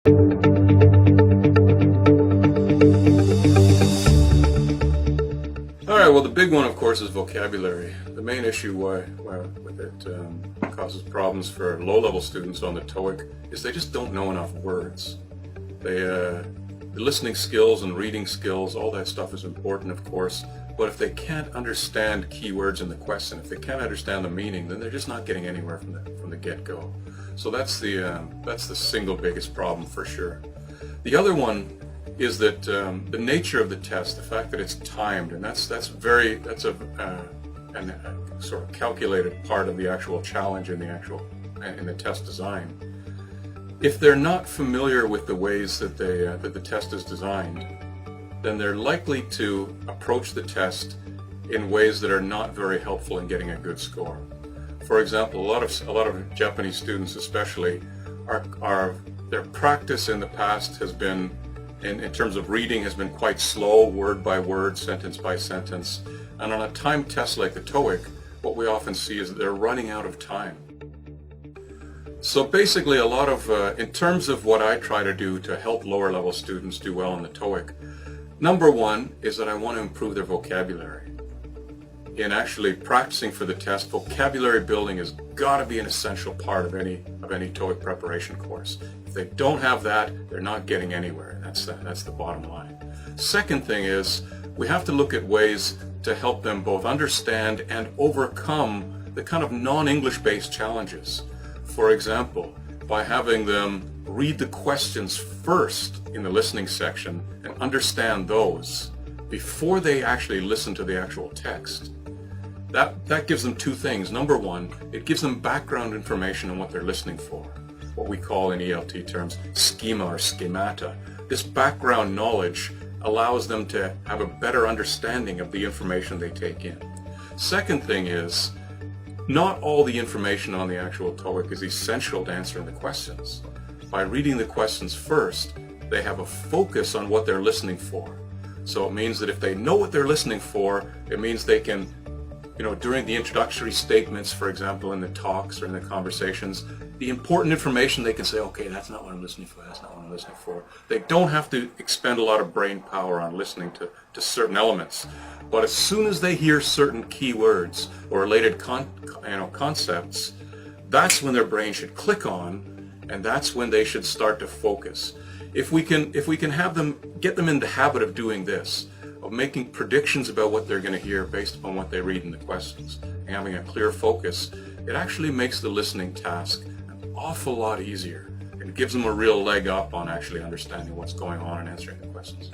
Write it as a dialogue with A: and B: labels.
A: All right, well, the big one, of course, is vocabulary. The main issue why with it causes problems for low-level students on the TOEIC is they just don't know enough words. The listening skills and reading skills, all that stuff is important, of course, but if they can't understand keywords in the question, if they can't understand the meaning, then they're just not getting anywhere from the get-go. So that's the single biggest problem for sure. The other one is that the nature of the test, the fact that it's timed, and that's a sort of calculated part of the actual challenge in the test design. If they're not familiar with the ways that the test is designed, then they're likely to approach the test in ways that are not very helpful in getting a good score. For example, a lot of Japanese students, especially, their practice in the past has been, in terms of reading, has been quite slow, word by word, sentence by sentence. And on a timed test like the TOEIC, what we often see is that they're running out of time. So basically, in terms of what I try to do to help lower level students do well in the TOEIC, number one is that I want to improve their vocabulary. In actually practicing for the test, vocabulary building has got to be an essential part of any TOEIC preparation course. If they don't have that, they're not getting anywhere. That's the bottom line. Second thing is, we have to look at ways to help them both understand and overcome the kind of non-English based challenges. For example, by having them read the questions first in the listening section and understand those before they actually listen to the actual text. That gives them two things. Number one, it gives them background information on what they're listening for, what we call in ELT terms schema or schemata. This background knowledge allows them to have a better understanding of the information they take in. Second thing is, not all the information on the actual TOEIC is essential to answering the questions. By reading the questions first, they have a focus on what they're listening for. So it means that if they know what they're listening for, it means they can, during the introductory statements, for example, in the talks or in the conversations, the important information they can say, okay, that's not what I'm listening for, that's not what I'm listening for. They don't have to expend a lot of brain power on listening to certain elements. But as soon as they hear certain keywords or related concepts, that's when their brain should click on, and that's when they should start to focus. If we can get them in the habit of doing this, of making predictions about what they're going to hear based upon what they read in the questions, and having a clear focus, it actually makes the listening task an awful lot easier and gives them a real leg up on actually understanding what's going on and answering the questions.